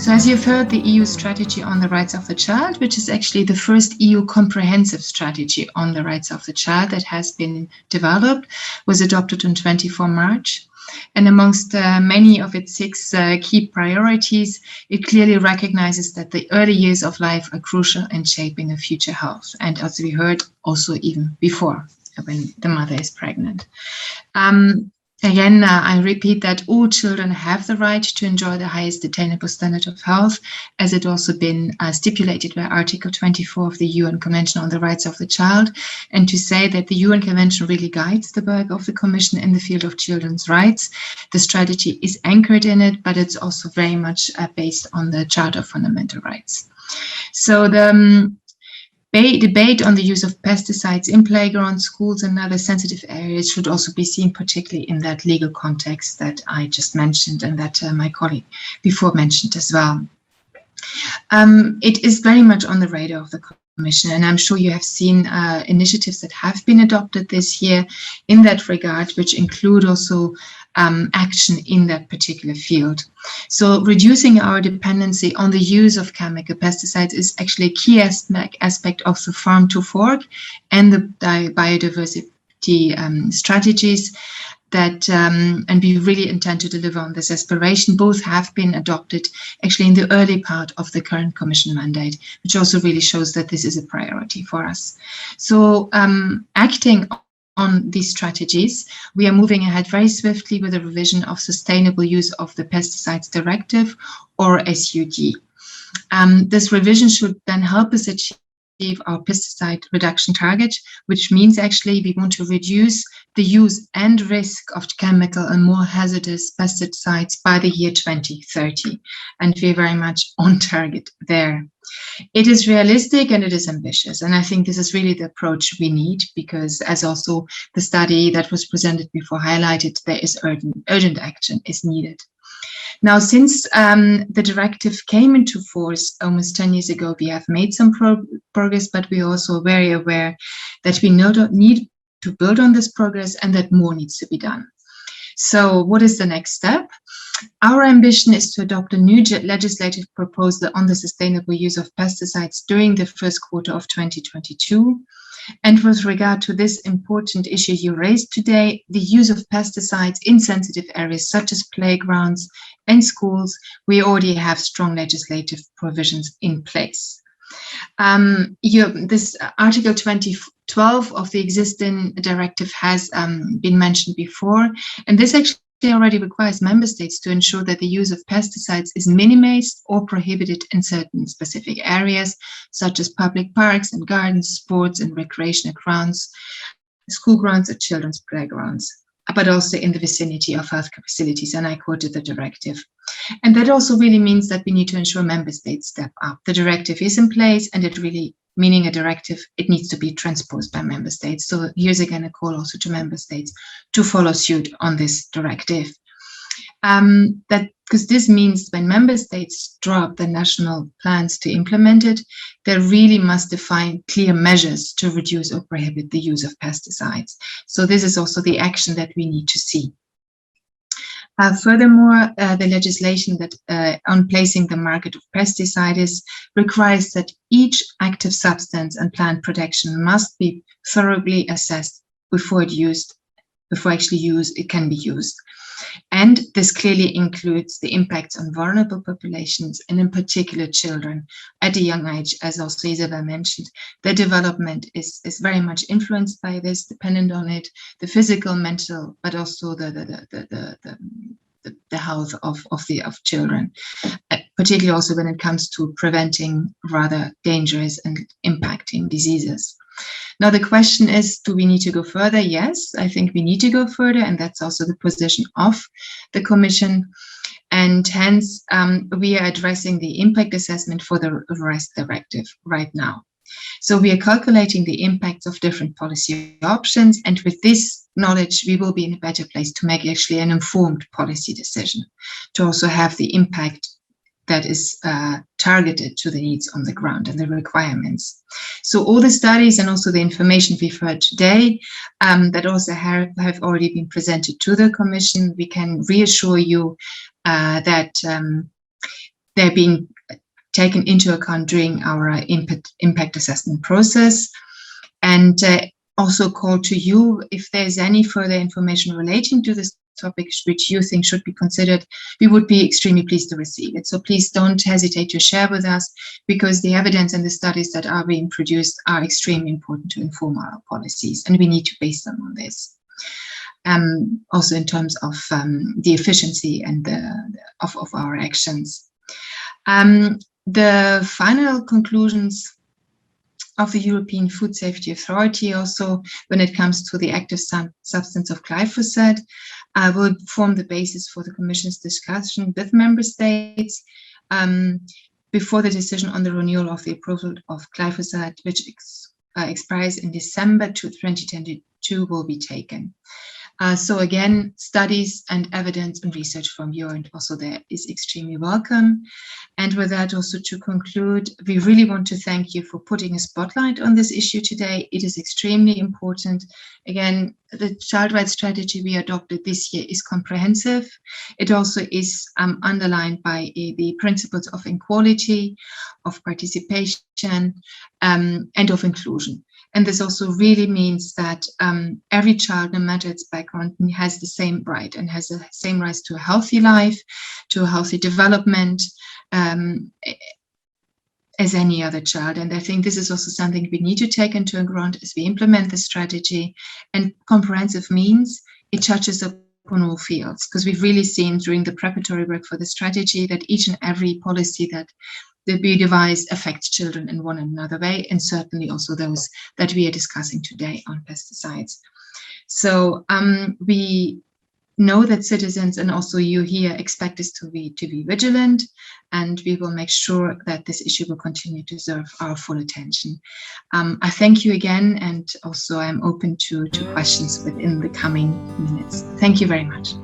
So as you've heard, the EU strategy on the rights of the child, which is actually the first EU comprehensive strategy on the rights of the child that has been developed, was adopted on 24 March. And amongst many of its 6 key priorities, it clearly recognizes that the early years of life are crucial in shaping a future health. And as we heard, also even before, when the mother is pregnant. Again, I repeat that all children have the right to enjoy the highest attainable standard of health, as it also been stipulated by Article 24 of the UN Convention on the Rights of the Child, and to say that the UN Convention really guides the work of the Commission in the field of children's rights. The strategy is anchored in it, but it's also very much based on the Charter of Fundamental Rights. So the debate on the use of pesticides in playgrounds, schools, and other sensitive areas should also be seen particularly in that legal context that I just mentioned and that my colleague before mentioned as well. It is very much on the radar of the Commission, and I'm sure you have seen initiatives that have been adopted this year in that regard, which include also action in that particular field. So reducing our dependency on the use of chemical pesticides is actually a key aspect of the farm to fork and the biodiversity strategies that, and we really intend to deliver on this aspiration. Both have been adopted actually in the early part of the current Commission mandate, which also really shows that this is a priority for us. So acting on these strategies, we are moving ahead very swiftly with a revision of sustainable use of the Pesticides Directive, or SUD. This revision should then help us achieve our pesticide reduction target, which means actually we want to reduce the use and risk of chemical and more hazardous pesticides by the year 2030. And we're very much on target there. It is realistic and it is ambitious. And I think this is really the approach we need, because as also the study that was presented before highlighted, there is urgent action is needed. Now, since the directive came into force almost 10 years ago, we have made some progress, but we're also very aware that we need to build on this progress and that more needs to be done. So what is the next step? Our ambition is to adopt a new legislative proposal on the sustainable use of pesticides during the first quarter of 2022. And with regard to this important issue you raised today, the use of pesticides in sensitive areas such as playgrounds and schools, we already have strong legislative provisions in place. This Article 12 of the existing directive has been mentioned before, and this actually already requires member states to ensure that the use of pesticides is minimized or prohibited in certain specific areas, such as public parks and gardens, sports and recreational grounds, school grounds or children's playgrounds, but also in the vicinity of healthcare facilities, and I quoted the directive. And that also really means that we need to ensure member states step up. The directive is in place, and it really, meaning a directive, it needs to be transposed by member states. So here's again a call also to member states to follow suit on this directive. Because this means when member states draw up their national plans to implement it, they really must define clear measures to reduce or prohibit the use of pesticides. So this is also the action that we need to see. Furthermore, the legislation that on placing the market of pesticides requires that each active substance and plant protection must be thoroughly assessed before it can be used. And this clearly includes the impacts on vulnerable populations, and in particular children at a young age, as also Isabel mentioned. Their development is very much influenced by this, dependent on it, the physical, mental, but also the health of children, particularly also when it comes to preventing rather dangerous and impacting diseases. Now, the question is, do we need to go further? Yes, I think we need to go further, and that's also the position of the Commission. And hence, we are addressing the impact assessment for the REST directive right now. So we are calculating the impacts of different policy options, and with this knowledge, we will be in a better place to make actually an informed policy decision, to also have the impact that is targeted to the needs on the ground and the requirements. So all the studies and also the information we've heard today that also have already been presented to the Commission, we can reassure you that they're being taken into account during our impact assessment process. And also call to you if there's any further information relating to this topic which you think should be considered. We would be extremely pleased to receive it. So please don't hesitate to share with us, because the evidence and the studies that are being produced are extremely important to inform our policies, and we need to base them on this. Also in terms of the efficiency and of our actions. The final conclusions of the European Food Safety Authority, also when it comes to the active substance of glyphosate, will form the basis for the Commission's discussion with Member States before the decision on the renewal of the approval of glyphosate, which expires in December 2022, will be taken. So again, studies and evidence and research from your end also there is extremely welcome. And with that, also to conclude, we really want to thank you for putting a spotlight on this issue today. It is extremely important. Again, the child rights strategy we adopted this year is comprehensive. It also is underlined by the principles of equality, of participation, and of inclusion. And this also really means that every child, no matter its background, has the same right and has the same rights to a healthy life, to a healthy development, as any other child. And I think this is also something we need to take into account as we implement the strategy. And comprehensive means it touches upon all fields, because we've really seen during the preparatory work for the strategy that each and every policy that we devise affects children in one another way, and certainly also those that we are discussing today on pesticides. So we know that citizens and also you here expect us to be vigilant, and we will make sure that this issue will continue to deserve our full attention. I thank you again, and also I'm open to questions within the coming minutes. Thank you very much.